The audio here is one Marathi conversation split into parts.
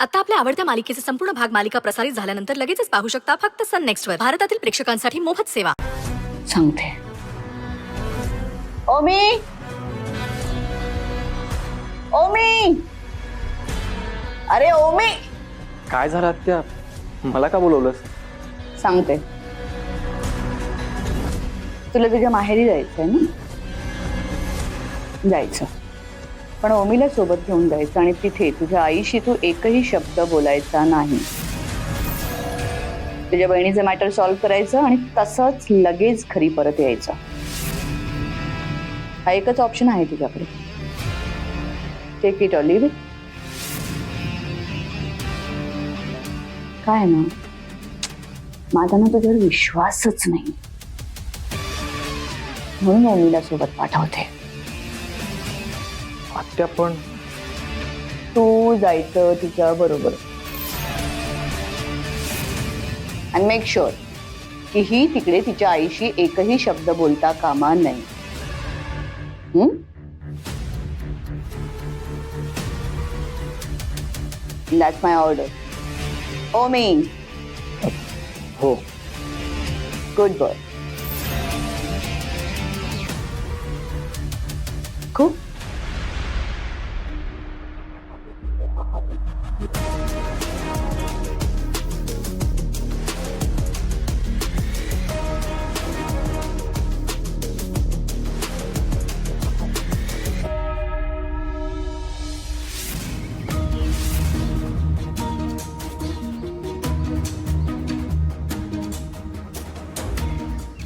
आता आपल्या आवडत्या मालिकेचे संपूर्ण भाग मालिका प्रसारित झाल्यानंतर लगेचच पाहू शकता फक्त सन नेक्स्टवर. भारतातील प्रेक्षकांसाठी मोफत सेवा. सांगते. ओमी, ओमी, अरे ओमी. काय झालं आत्या? मला का बोलवलंस? सांगते. तुला तुझ्या माहेरी जायचंय ना? जायचं, पण ओमीला सोबत घेऊन जायचं आणि तिथे तुझ्या आईशी तू एकही शब्द बोलायचा नाही. तुझ्या बहिणीचं मॅटर सॉल्व्ह करायचं आणि तसंच लगेच घरी परत यायचं. हा एकच ऑप्शन आहे तुझ्याकडे. Take it or leave it. काय ना, माझा ना तुझ्यावर विश्वासच नाही, म्हणून ओमीला सोबत पाठवते. आत्या पण तू जायचं तिच्या बरोबर आणि मेक शुअर की ही तिकडे तिच्या आईशी एकही शब्द बोलता कामा नाही. That's my order. ओमी. हो. Good boy. खूप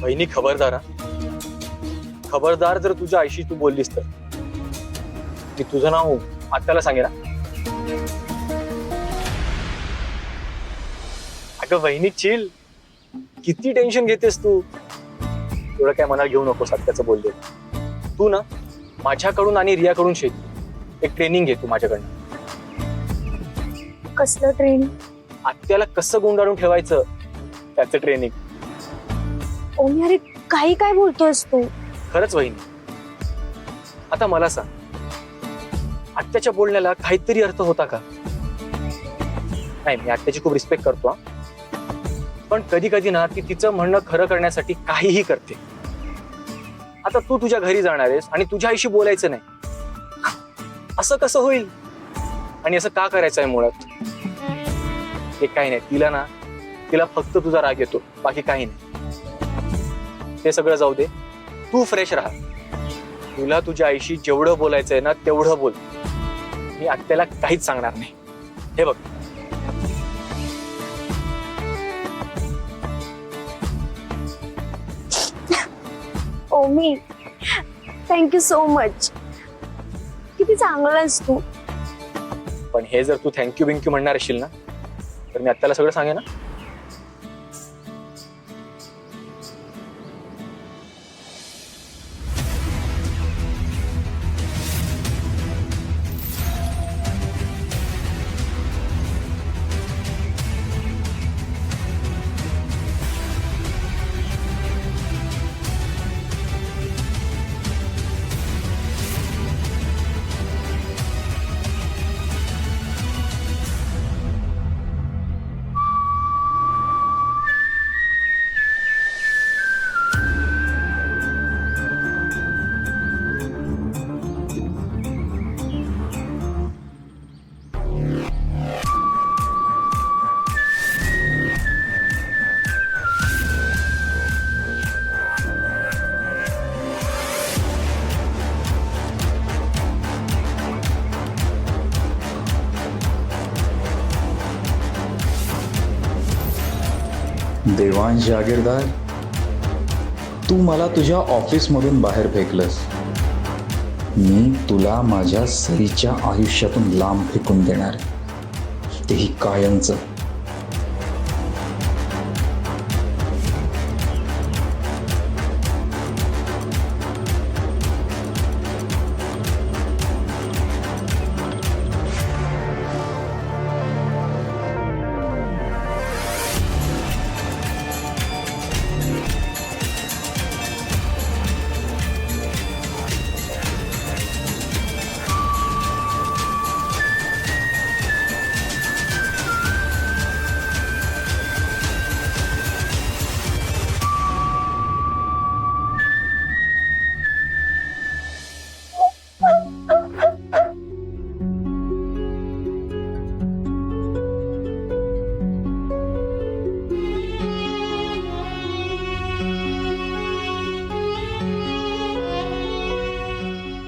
बहिणी खबरदार हा. खबरदार जर तुझ्या आईशी तू बोललीस तर मी तुझं नाव आत्याला सांगेन. अगं बहिणी चिल, किती टेन्शन घेतेस तू? एवढं काय मनाला घेऊ नकोस आत्याचं बोलले. तू ना माझ्याकडून आणि रियाकडून शिक. एक ट्रेनिंग घे तू माझ्याकडनं. कसलं ट्रेनिंग? आत्याला कसं गुंडाळून ठेवायचं त्याचं ट्रेनिंग. ओमी अरे काही काय बोलतोयस तू? खरंच वहिनी. आता मला सांग, आत्याच्या बोलण्याला काहीतरी अर्थ होता का? नाही, मी आत्याची खूप रिस्पेक्ट करतो हा, पण कधी कधी ना ती तिचं म्हणणं खरं करण्यासाठी काहीही करते. आता तू तुझ्या घरी जाणार आहेस आणि तुझ्या आईशी बोलायचं नाही, असं कसं होईल? आणि असं का करायचं आहे मुळात? हे काही नाही, तिला फक्त तुझा राग येतो, बाकी काही नाही. ते सगळं जाऊ दे, तू फ्रेश राहा. तुला तुझ्या आईशी जेवढं बोलायचंय ना तेवढं बोल. मी आत्याला काहीच सांगणार नाही. हे बघ, ओमी थँक्यू सो मच. किती चांगला आहेस तू. पण हे जर तू थँक्यू बिंक्यू म्हणणार असशील ना तर मी आत्याला सगळं सांगेन ना. देवांश जागीरदार, तू मला तुझ्या ऑफिसमधून बाहेर फेकलंस. मी तुला माझ्या सईच्या आयुष्यातून लांब फेकून देणार, तेही कायमचं.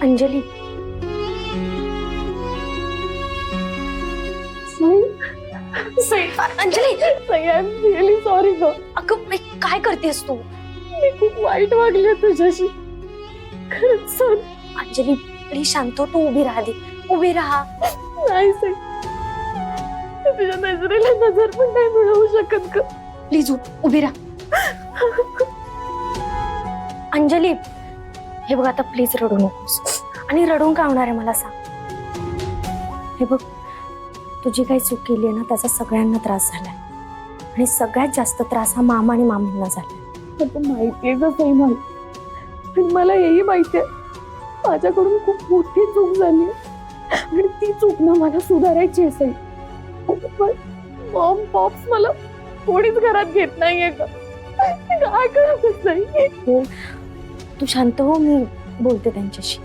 अंजली, अंजली, रिअली सॉरी ग. अगं बाई, काय करतेस तू? मी खूप वाईट वागले तुझ्याशी. खरंच सॉरी. अंजली प्लीज शांत हो, तू उभी राहा दे, उभी राहा. नाही सई, तुझ्या नजरेला नजर पण नाही मिळवू शकत ग. प्लीज उभी राहा. अंजली, हे बघ आता प्लीज रडू नकोस. आणि रडून का होणार आहे मला सांग. हे बघ, तुझी काही चूक केली आहे ना, त्याचा सगळ्यांना त्रास झालाय. आणि सगळ्यात जास्त त्रास हा मामा आणि मामींना झालाय. आता माहितीये कसं मला, पण मला हेही माहितीये माझ्याकडून खूप मोठी चूक झाली आणि ती चूक ना मला सुधारायची आहे सई. पण मॉम पॉप्स मला कोणीच घरात घेत नाहीये का, काय करतच नाही. हो, तू शांत हो, मी बोलते त्यांच्याशी.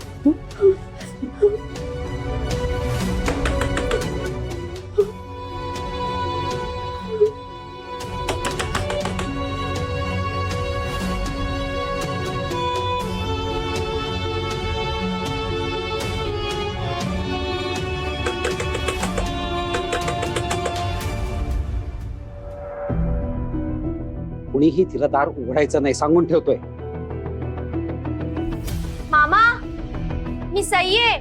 कुणीही तिला दार उघडायचं नाही सांगून ठेवतोय. मामा, मी सई आहे,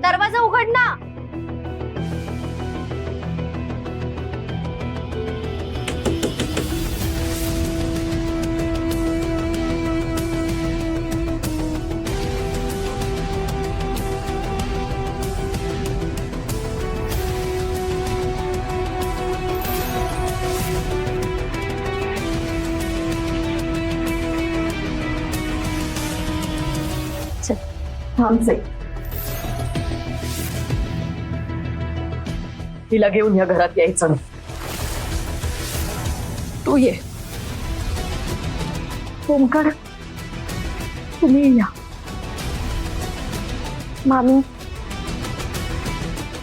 दरवाजा उघड ना. थांब सई, तिला घेऊन या घरात यायचं नाही. तू ये. ओमकार, तुम्ही या. मामी,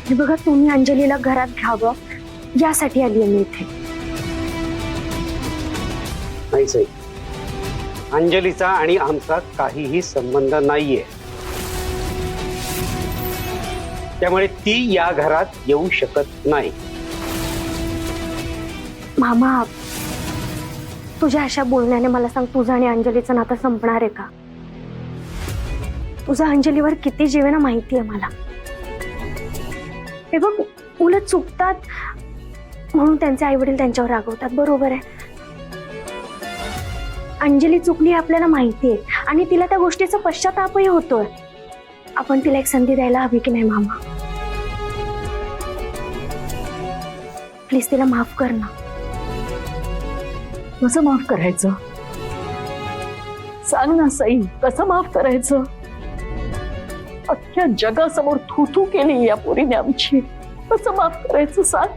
हे बघा, तुम्ही अंजलीला घरात घ्यावं यासाठी आली आहे मी इथे. नाही सई, अंजलीचा आणि आमचा काहीही संबंध नाहीये. त्यामुळे ती या घरात येऊ शकत नाही. मामा, तुझ्या अशा बोलण्याने मला सांग, तुझं आणि अंजलीचं नातं संपणार आहे का? तुझा अंजलीवर किती जीव आहे ना माहिती आहे मला. हे बघ, उलट चुकतात म्हणून त्यांचे आई वडील त्यांच्यावर रागवतात, बरोबर आहे. अंजली चुकली हे आपल्याला माहिती आहे आणि तिला त्या गोष्टीचा पश्चातापही होतोय. आपण तिला एक संधी द्यायला हवी की नाही मामा? प्लीज तिला माफ कर ना. कसं माफ करायचं सांग ना सई, कसं माफ करायचं? अख्ख्या जगासमोर थू केली या पोरीने आमची, कसं माफ करायचं सांग?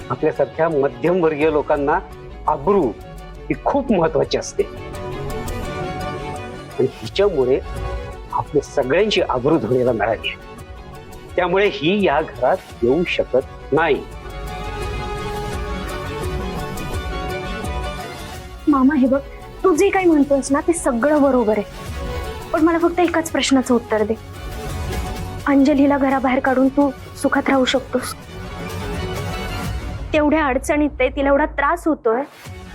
आपल्यासारख्या मध्यमवर्गीय लोकांना आबरू ही खूप महत्वाची असते आणि हिच्यामुळे आपल्या सगळ्यांची आबरू धुण्याला मिळाली. त्यामुळे ही या घरात येऊ शकत नाही. मामा, हे बघ, तू जे काही म्हणतोस ना ते सगळं बरोबर आहे, पण मला फक्त एकाच प्रश्नाचं उत्तर दे. अंजलीला घराबाहेर काढून तू सुखात राहू शकतोस? तेवढ्या अडचणीत आहे, तिला एवढा त्रास होतोय,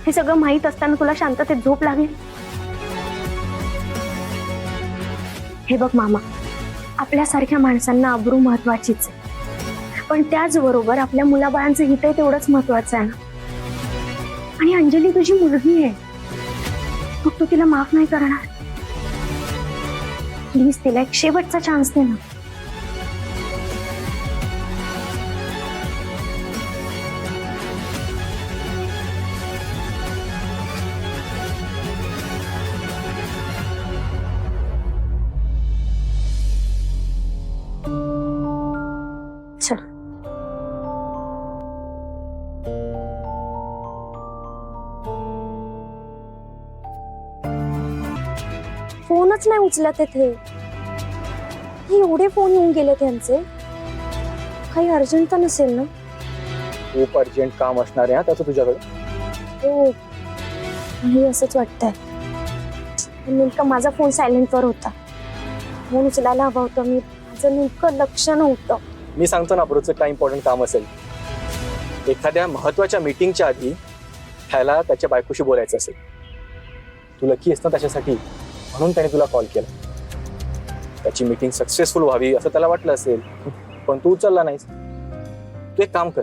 हे सगळं माहित असताना तुला शांततेत झोप लागेल? हे बघ मामा, आपल्यासारख्या माणसांना आबरू महत्वाचीच आहे, पण त्याचबरोबर आपल्या मुलाबाळांचं हितही तेवढंच महत्वाचं आहे ना. आणि अंजली तुझी मुलगी आहे, मग तू तिला माफ नाही करणार? प्लीज तिला एक शेवटचा चान्स दे ना. चल. फोनच नाही उचलत येथे. एवढे फोन येऊन गेले त्यांचे, काही अर्जंट तर नसेल ना? खूप अर्जंट काम असणार आहे त्याचं तुझ्याकडे. हो, नाही असंच वाटतंय. नेमका माझा फोन सायलेंटवर होता. फोन उचलायला हवा होता. माझं नेमकं लक्ष नव्हतं. मी सांगतो ना ब्रोचं काय इम्पॉर्टंट काम असेल. एखाद्या महत्वाच्या मीटिंगच्या आधी ह्याला त्याच्या बायकोशी बोलायचं असेल. तू लकी आहेस ना त्याच्यासाठी, म्हणून त्याने तुला कॉल केला. त्याची मीटिंग सक्सेसफुल व्हावी असं त्याला वाटलं असेल, पण तू उचलला नाहीस. तू एक काम कर,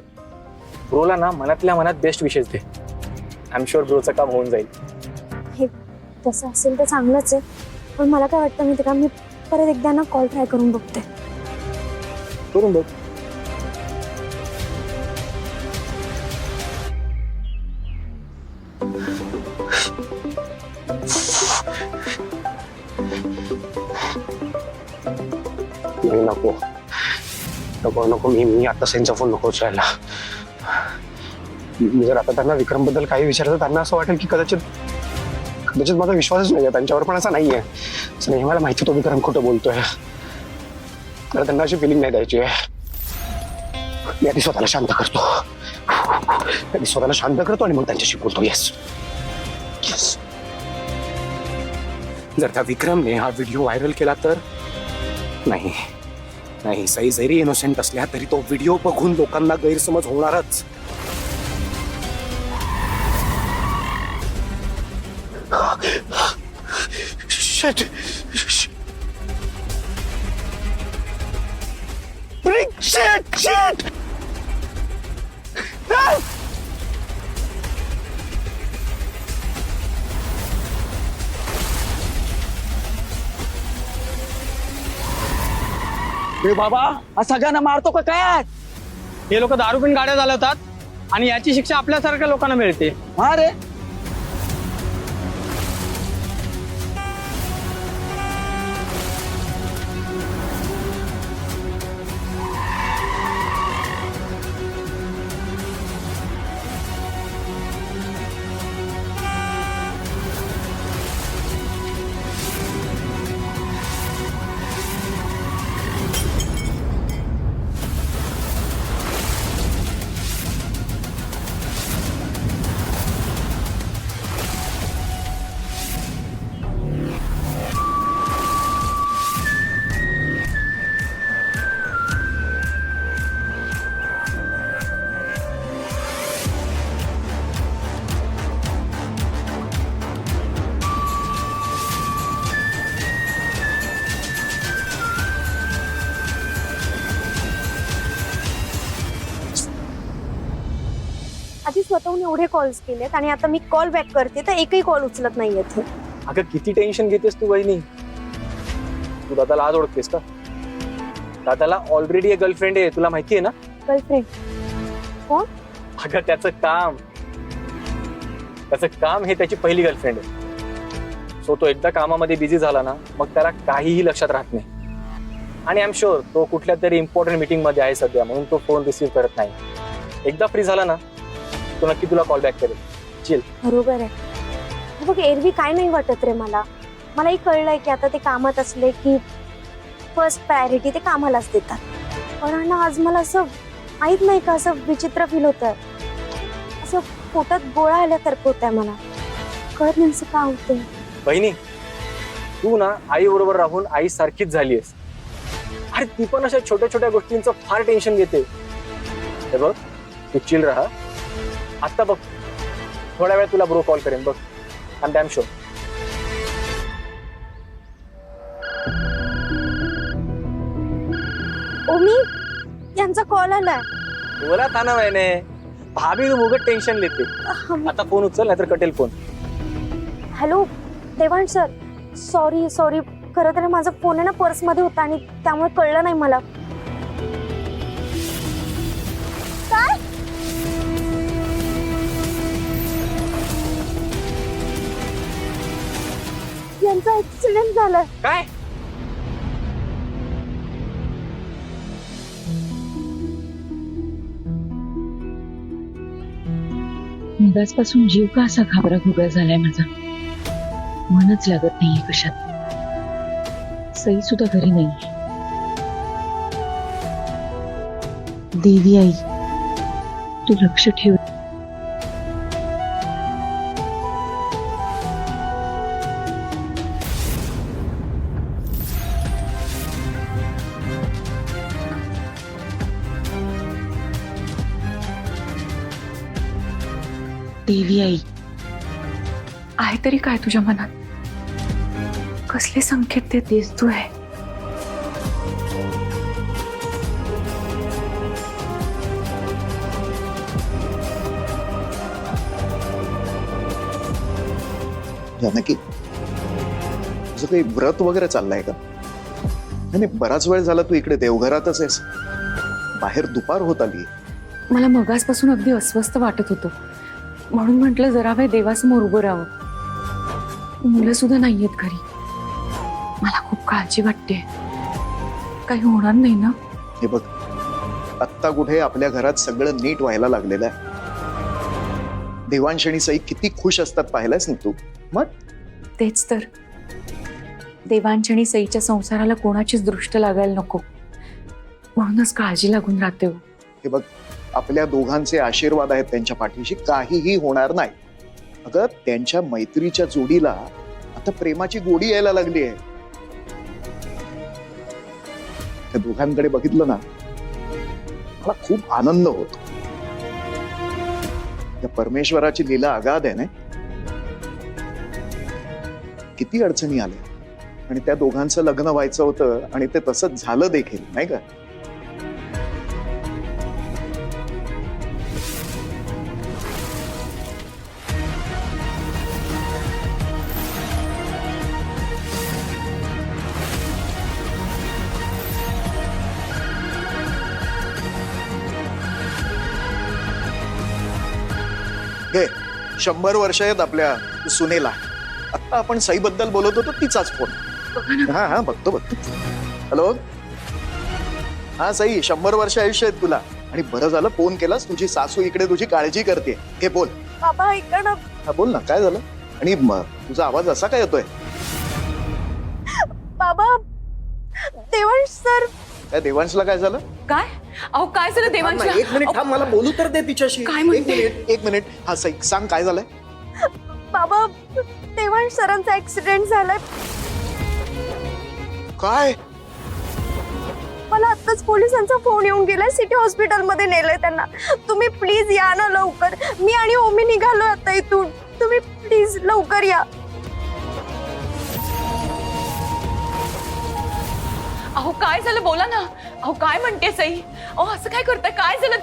ब्रोला ना मनातल्या मनात बेस्ट विशेष दे. आय एम शुअर ब्रोचं काम होऊन जाईल. हे तसं असेल तर चांगलंच आहे, पण मला काय वाटतं माहिती का, मी परत एकदा ना कॉल ट्राय करून बघते. करून बघ. नाही, नको नको नको. मी आता सेनचा फोन नको उचलायला. मी जर आता त्यांना विक्रम बद्दल काही विचारलं, त्यांना असं वाटेल की कदाचित माझा विश्वासच नाहीये त्यांच्यावर, पण असा नाहीये. असं नाही, मला माहिती तो विक्रम खोटं बोलतोय. तर त्यांना अशी फिलिंग नाही द्यायची आहे. मी आधी स्वतःला शांत करतो. आणि मग त्यांच्याशी बोलतो. Yes yes. जर त्या विक्रमने हा व्हिडिओ व्हायरल केला तर नाही नाही, सई जरी इनोसेंट असल्या तरी तो व्हिडिओ बघून लोकांना गैरसमज होणारच. Shit. Shit. बाबा हा सगळ्यांना मारतो का काय? हे लोक दारू पिऊन गाड्या चालवतात आणि याची शिक्षा आपल्यासारख्या लोकांना मिळते. हा रे. आधी स्वतःहून एवढे कॉल्स केलेत आणि आता मी कॉल बॅक करते तर एकही कॉल उचलत नाहीयेत. अगं किती टेन्शन घेतेस तू वहिनी. तू दादाला आज ओळखतेस का? दादाला ऑलरेडी एक गर्लफ्रेंड आहे, तुला माहिती आहे ना? गर्लफ्रेंड? कोण? अगं त्याचं काम हे त्याची पहिली गर्लफ्रेंड आहे. सो तो एकदा कामामध्ये बिझी झाला ना, मग त्याला काहीही लक्षात राहत नाही. आणि आय एम शुअर तो कुठल्या तरी इम्पॉर्टंट मीटिंग मध्ये आहे सध्या, म्हणून तो फोन रिसीव्ह करत नाही. एकदा फ्री झाला ना तो नक्की तुला कॉल बॅक करेल. चिल. बरोबर आहे. बघ एरवी काय नाही वाटत रे मला. मलाही कळलंय की आता ते कामात असले की फर्स्ट प्रायोरिटी ते कामालाच देतात. पण ना आज मला असं माहित नाही का, असं विचित्र फील होत आहे. असं पोटात गोळा आल्यासारखं होत आहे मला. कळत नाही असं का होतंय. बहिणी तू ना आई बरोबर राहून आई सारखीच झालीयस. अरे ती पण अशा छोट्या छोट्या गोष्टींचं फार टेन्शन घेते. हे बघ तू चिल राहा. आता बघ थोड्या वेळ तुला ब्रो कॉल करेन बघ. I am damn sure. Omi यांचा कॉल आलाय. बोला था ना मैंने. भाभी तू मुगत टेन्शन लेते. आता फोन उचल नाहीतर कटेल phone. Hello Devansh sir, sorry. खरं तर माझा फोन आहे ना पर्समध्ये होता आणि त्यामुळे कळलं नाही मला. काय? यांचा ऍक्सिडेंट झालाय. काय? मगाचपासून जीव का असा घाबरा घुबरा झालाय माझा. मनच लागत नाहीये कशात. सई सुद्धा घरी नाही. देवी आई तू लक्ष ठेव. देवी आई, आहे तरी काय तुझ्या मनात? कसले संकेत देतेस तू हे? जानकी, तुझं काही व्रत वगैरे चाललंय का? नाही, बराच वेळ झाला तू इकडे देवघरातच आहेस. बाहेर दुपार होत आली. मला मगासपासून अगदी अस्वस्थ वाटत होतं, म्हणून म्हटलं जरा वेळ देवासमोर उभं राहावं. मुलं सुद्धा नाहीयेत घरी. मला खूप काळजी वाटते. काही होणार नाही ना? हे बघ, आत्ता कुठे आपल्या घरात सगळं नीट व्हायला लागलेलं आहे. देवांश आणि सई किती खुश असतात पाहिलंयस ना तू. मग तेच तर, देवांश आणि सईच्या संसाराला कोणाचीच दृष्ट लागायला नको, म्हणूनच काळजी लागून राहते. हे बघ, आपल्या दोघांचे आशीर्वाद आहेत त्यांच्या पाठीशी, काहीही होणार नाही. अगं, त्यांच्या मैत्रीच्या जोडीला आता प्रेमाची गोडी यायला लागली आहे. त्या दोघांकडे बघितलं ना, मला खूप आनंद होतो. त्या परमेश्वराची लीला अगाध आहे ना. किती अडचणी आल्या आणि त्या दोघांचं लग्न व्हायचं होतं आणि ते तसंच झालं देखील, नाही का? घे, 100 वर्ष आहेत आपल्या सुनेला. आता आपण सई बद्दल बोलत होतो, तिचाच फोन. हा हा, बघतो. हॅलो, हा सई, 100 वर्ष आयुष्य आहेत तुला. आणि बरं झालं फोन केलास. तुझी सासू इकडे तुझी काळजी करते. घे, बोल. बाबा ऐका ना. हा, बोल ना, काय झालं? आणि तुझा आवाज असा काय येतोय? बाबा, देवांश सर. काय देवांशला काय झालं? काय? अहो काय झालं देवांशला? एक मिनिट थांब, मला बोलू तर दे तिच्याशी. काय म्हणते? एक मिनिट. हा सई, सांग काय झालंय? बाबा, देवांश सरांचा ऍक्सिडेंट झालाय. काय? मला आत्ताच पोलिसांचा फोन येऊन गेलाय. सिटी हॉस्पिटल मध्ये नेलंय त्यांना. तुम्ही प्लीज या ना लवकर. मी आणि ओमी निघालो आता इथून. तुम्ही प्लीज लवकर या. अहो काय झालं बोला ना. अहो काय म्हणते सई? अहो असं काय करताय? काय झालं?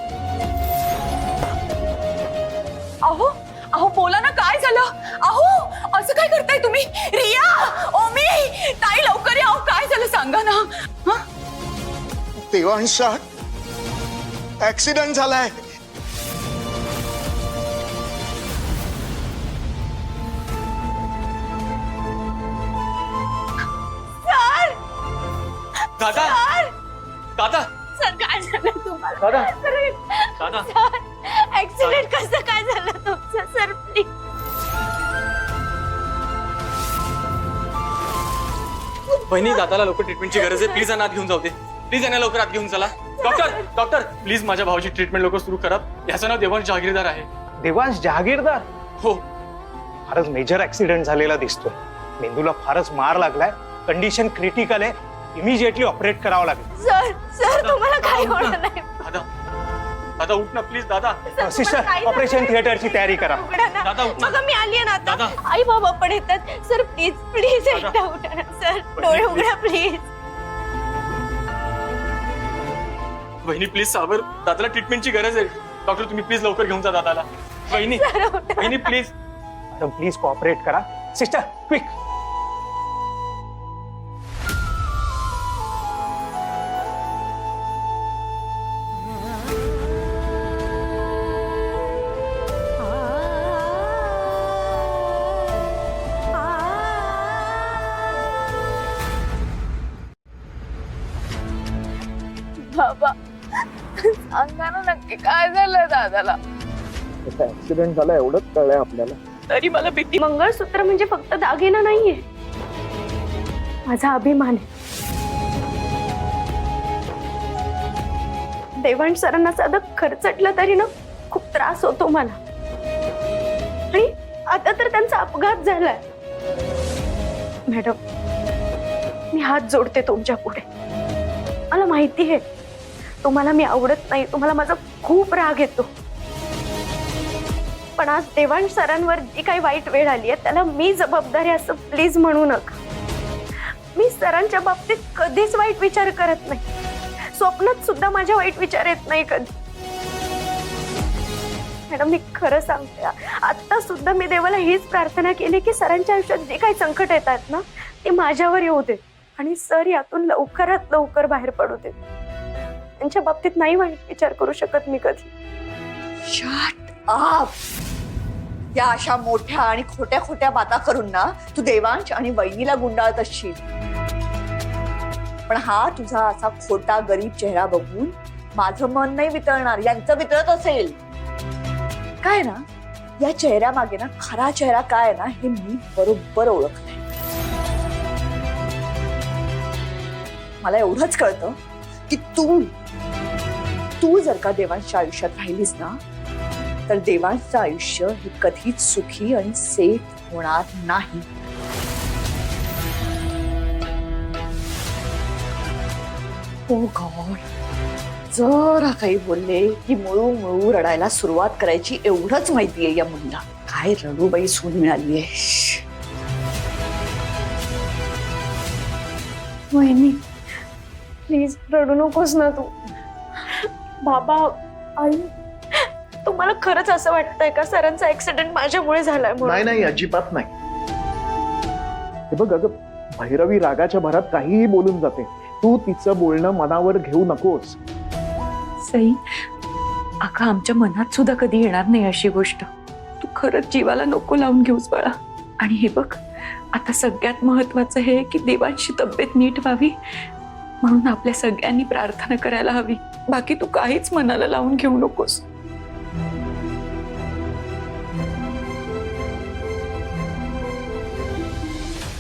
अहो अहो बोला ना, काय झालं? अहो असं काय करताय तुम्ही? रिया, ओमी, ताई लवकर या. अहो काय झालं सांगा ना. हा? देवांशा ऍक्सिडेंट झालाय. दादा, दादा, सर काय झालं तुम्हाला? दादा, दादा. ऍक्सिडेंट कसं काय झालं तुमचं? Sir please. बहिणी, दादाला लवकर ट्रीटमेंटची गरज आहे. प्लीज यांना आत घेऊन जाऊ दे. प्लीज यांना लवकर आत घेऊन चला. डॉक्टर, प्लीज माझ्या भावाची ट्रीटमेंट लवकर सुरू करा. याचं नाव देवांश जहागीरदार आहे. देवांश जहागीरदार? हो. फारच मेजर ऍक्सिडेंट झालेला दिसतोय. मेंदूला फारच मार लागलाय. कंडिशन क्रिटिकल आहे. इमिजिएटली ऑपरेट करावं लागेल. सर तुम्हाला काय होणार नाही. दादा, दादा उठ ना प्लीज. दादा, सिस्टर, ऑपरेशन थिएटरची तयारी करा. दादा उठ ना. बघा मी आली ना आता. दादा. आई बाबा पण येतात. सर प्लीज प्लीज दादा. एकदा उठा ना. सर डोळे उघडा प्लीज. बहिणी प्लीज सावर. दादाला ट्रीटमेंटची गरज आहे. डॉक्टर तुम्ही प्लीज लवकर घेऊन जा दादाला. बहिणी, बहिणी प्लीज. मॅडम प्लीज कोऑपरेट करा. Sister quick. बाबा सांगा ना नक्की काय झालं दादाला? ऍक्सिडेंट झाला एवढंच कळलंय आपल्याला. तरी मला भीती. मंगळसूत्र म्हणजे फक्त दागिना नाहीये, माझा अभिमान आहे. देवांश सरांना साधं खर्चटलं तरी ना खूप त्रास होतो मला. आणि आता तर त्यांचा अपघात झालाय. मॅडम मी हात जोडते तुमच्या पुढे. मला माहिती आहे तुम्हाला मी आवडत नाही, तुम्हाला माझा खूप राग येतो, पण पण आज देवांश सरांवर जी काही वाईट वेळ आली आहे त्याला मी जबाबदार आहे असं प्लीज म्हणू नका. मी सरांच्या बाबतीत कधीच वाईट विचार करत नाही. स्वप्नात सुद्धा माझ्या वाईट विचार येत नाही कधी. मॅडम मी खरं सांगते, आता सुद्धा मी देवाला हीच प्रार्थना केली की सरांच्या आयुष्यात जे काही संकट येतात ना ते माझ्यावर येऊ दे आणि सर यातून लवकरात लवकर बाहेर पडू दे. त्यांच्या बाबतीत नाही वाईट विचार करू शकत मी कधी. Shut up. या अशा मोठ्या आणि खोट्या खोट्या बाता करून ना तू देवांश आणि वहिनीला गुंडाळत असशील. पण हा तुझा असा खोटा गरीब चेहरा बघून माझं मन नाही वितळणार, यांचं वितळत असेल. काय ना या चेहऱ्या मागे ना खरा चेहरा काय आहे ना हे मी बरोबर ओळखलंय. मला एवढंच कळतं की तू जर का देवांशच्या आयुष्यात राहिलीस ना तर देवांशचं आयुष्य हे कधीच सुखी आणि सेफ होणार नाही. ओ गॉड, जरा काही बोलले की मुळू रडायला सुरुवात करायची एवढंच माहितीये या मुलीला. काय रडूबाई सून मिळालीये. वहिनी प्लीज रडू नकोस ना तू. बाबा आई तुम्हाला खरंच असं वाटतंय का सरांचा ऍक्सिडेंट माझ्यामुळे झालाय म्हणून? नाही नाही, अजिबात नाही. हे बघ अगं, भैरवी रागाच्या भरात काहीही बोलून जाते. तू तिचं बोलणं मनावर घेऊ नकोस. सई, अगं आमच्या मनात सुद्धा कधी येणार नाही अशी गोष्ट. तू खरंच जीवाला नको लावून घेऊस बाळा. आणि हे बघ, आता सगळ्यात महत्वाचं हे की देवांची तब्येत नीट व्हावी म्हणून आपल्या सगळ्यांनी प्रार्थना करायला हवी. बाकी तू काहीच मनाला लावून घेऊ नकोस.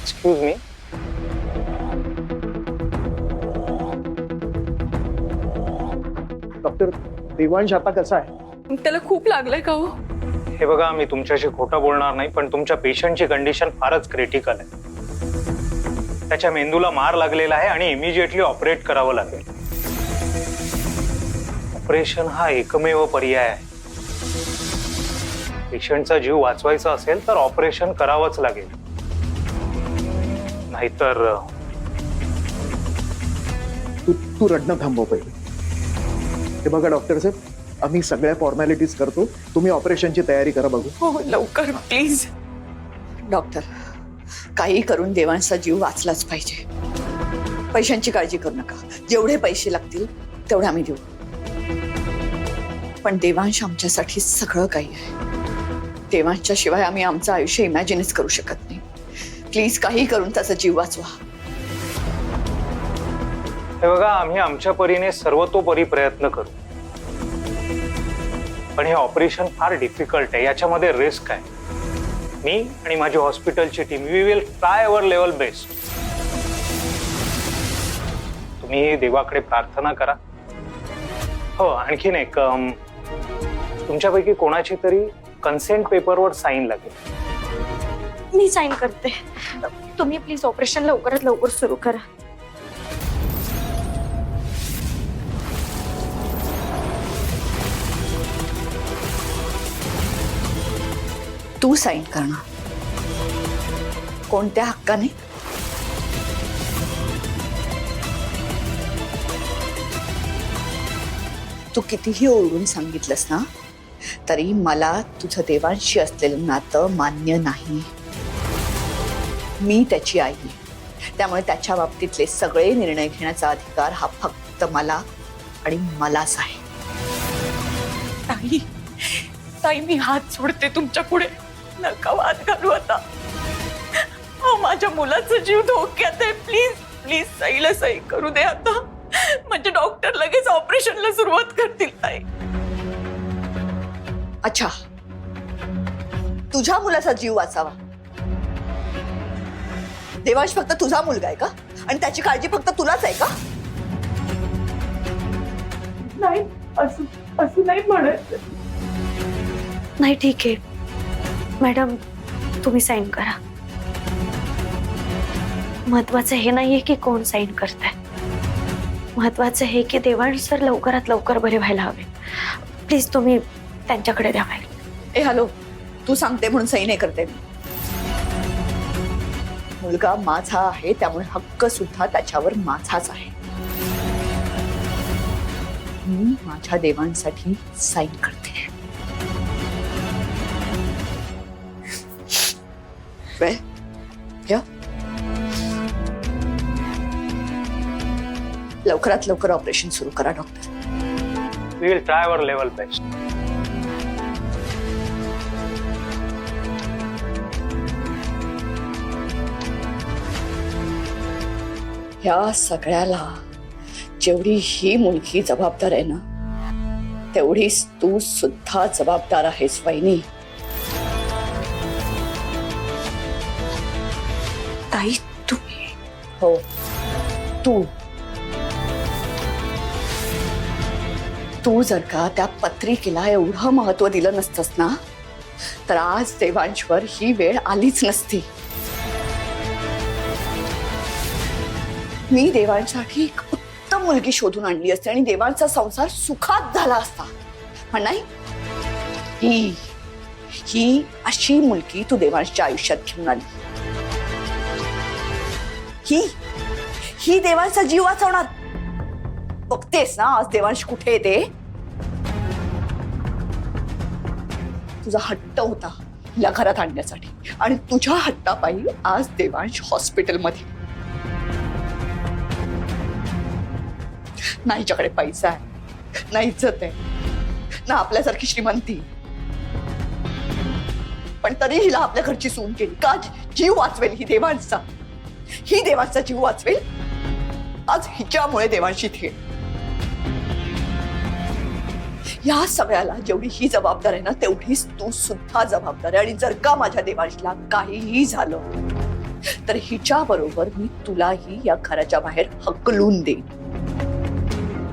Excuse me. डॉक्टर, देवांश आता कसा आहे? त्याला खूप लागलंय का हो? हे बघा, मी तुमच्याशी खोटं बोलणार नाही, पण तुमच्या पेशंटची कंडिशन फारच क्रिटिकल आहे. त्याच्या मेंदूला मार लागलेला आहे आणि इमिजिएटली ऑपरेट करावं लागेल. ऑपरेशन हा एकमेव पर्याय आहे. पेशंटचा जीव वाचवायचा असेल तर ऑपरेशन करावंच लागेल, नाहीतर तू रडणं थांबव पहिले. हे बघा डॉक्टर साहेब, आम्ही सगळ्या फॉर्मॅलिटीज करतो. तुम्ही ऑपरेशनची तयारी करा बघू. हो लवकर प्लीज. डॉक्टर, काही करून देवांशचा जीव वाचलाच पाहिजे. पैशांची काळजी करू नका. जेवढे पैसे लागतील तेवढे आम्ही देऊ. पण देवांश आमच्यासाठी सगळं काही आहे. देवांशच्या शिवाय आम्ही आमचं आयुष्य इमॅजिनच करू शकत नाही. प्लीज काही करून त्याचा जीव वाचवा. हे बघा, आम्ही आमच्या परीने सर्वतोपरी प्रयत्न करू, पण हे ऑपरेशन फार डिफिकल्ट आहे. याच्यामध्ये रिस्क आहे. मी आणि माझी हॉस्पिटलची team we will try our level best. तुम्ही देवाकडे प्रार्थना करा. हो, आणखीन एक, तुमच्यापैकी कोणाची तरी कन्सेंट पेपरवर साईन लागेल. मी साईन करते. तुम्ही प्लीज ऑपरेशन लवकरात लवकर सुरू करा. तू साईन करणार? कोणत्या हक्काने? तू कितीही ओरडून सांगितलंस ना तरी मला तुझं देवांशी असलेलं नातं मान्य नाही. मी त्याची आई आहे, त्यामुळे त्याच्या बाबतीतले सगळे निर्णय घेण्याचा अधिकार हा फक्त मला आणि मलाच आहे. ताई, ताई मी हात सोडते तुमच्या पुढे. नका वाद घालू आता. माझ्या मुलाचा जीव धोक्यात आहे. प्लीज प्लीज सईला सही करू दे आता. म्हणजे डॉक्टर लगेच ऑपरेशनला सुरुवात करतील. ताई, अच्छा, तुझ्या मुलाचा जीव वाचावा. देवांश फक्त तुझा मुलगा आहे का? आणि त्याची काळजी फक्त तुलाच आहे का? नाही, असं नाही म्हणायचं. नाही ठीक आहे मॅडम, तुम्ही साईन करा. महत्वाचं हे नाहीये की कोण साईन करताय. महत्वाचं हे की देवांश सर लवकरात लवकर बरे व्हायला हवे. प्लीज तुम्ही त्यांच्याकडे द्या फाईल. ए हॅलो, तू सांगते म्हणून सही नाही करते मी. मुलगा माझा आहे, त्यामुळे हक्क सुद्धा त्याच्यावर माझाच आहे. मी माझ्या देवांसाठी साईन करते. वेळ घ्या. लवकरात लवकर ऑपरेशन सुरू करा doctor. We will try our level best. ह्या सगळ्याला जेवढी ही मुलगी जबाबदार आहे ना, तेवढीच तू सुद्धा जबाबदार आहेस वहिनी. ताई तू हो, तू जर का त्या पत्रिकेला एवढं महत्व दिलं नसतंस ना, तर आज देवांशवर ही वेळ आलीच नसती. मी देवांसाठी एक उत्तम मुलगी शोधून आणली असते आणि देवांचा संसार सुखात झाला असता. पण नाही, ही अशी मुलगी तू देवांशच्या आयुष्यात घेऊन आली. ही देवांचा जीव वाचवणार. बघतेस ना आज देवांश कुठे येते. तुझा हट्ट होता हिला घरात आणण्यासाठी, आणि तुझ्या हट्टापायी आज देवांश हॉस्पिटलमध्ये. ना हिच्याकडे पैसा आहे, ना इज्जत आहे, ना आपल्यासारखी श्रीमंती, पण तरी हिला आपल्या घरची सून केली. का? जीव वाचवेल ही देवांचा. ही देवांचा जीव वाचवेल. आज हिच्यामुळे देवांशी थे. या सगळ्याला जेवढी ही जबाबदार आहे ना, तेवढीच तू सुद्धा जबाबदार आहे. आणि जर का माझ्या देवांशला काहीही झालं तर हिच्या बरोबर मी तुलाही या घराच्या बाहेर हकलून देईन.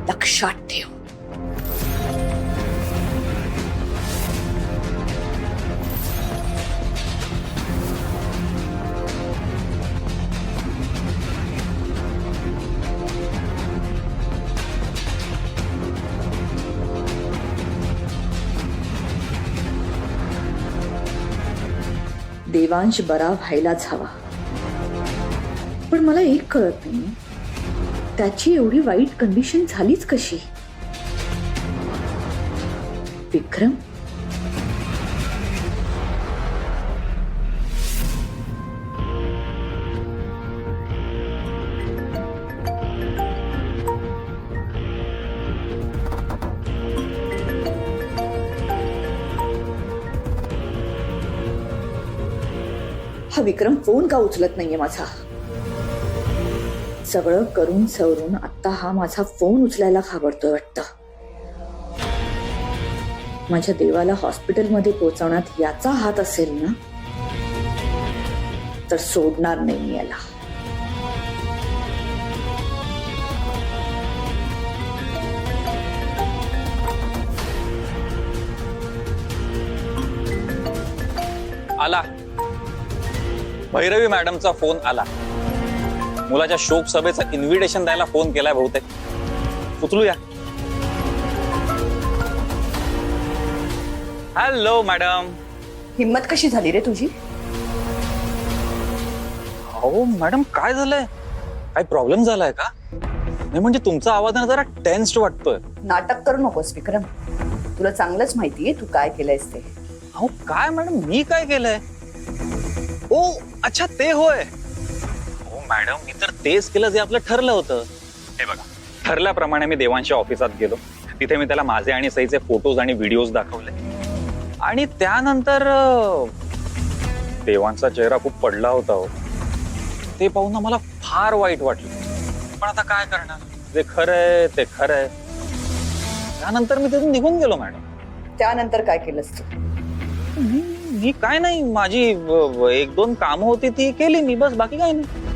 लक्षात ठेव. देवांश बरा व्हायलाच हवा, पण मला एक कळत नाही, त्याची एवढी वाईट कंडिशन झालीच कशी. विक्रम हा विक्रम फोन का उचलत नाहीये माझा. सगळं करून सवरून आता हा माझा फोन उचलायला घाबरतोय वाटतं. माझ्या देवाला हॉस्पिटलमध्ये पोहोचवण्यात याचा हात असेल ना, तर सोडणार नाही याला. आला भैरवी मॅडमचा फोन आला. मुलाच्या शोक सभेचं इन्व्हिटेशन द्यायला फोन केलाय बहुतेक. उचलूया. Hello madam. हिम्मत कशी झाली रे तुझी? हो मॅडम, काय झालंय? काय प्रॉब्लेम झालाय का? नाही म्हणजे तुमचा आवाज ना जरा टेन्स्ड वाटतोय. नाटक करू नकोस विक्रम. तुला चांगलंच माहितीये तू काय केलंयस ते. अहो काय मॅडम, मी काय केलंय? ओ अच्छा, ते होय. हो मॅडम, मी तर तेच केलं जे आपलं ठरलं होतं. हे बघा, ठरल्याप्रमाणे मी देवांच्या ऑफिसात गेलो. तिथे मी त्याला माझे आणि सईचे फोटोज आणि व्हिडिओज दाखवले. आणि त्यानंतर देवांचा चेहरा खूप पडला होता हो. ते पाहून मला फार वाईट वाटलं. पण आता काय करणार, जे खरंय ते खरंय. त्यानंतर मी तिथून निघून गेलो मॅडम. त्यानंतर काय केलंस तू? मी काय नाही, माझी एक दोन कामं होती ती केली मी, बस बाकी काय नाही.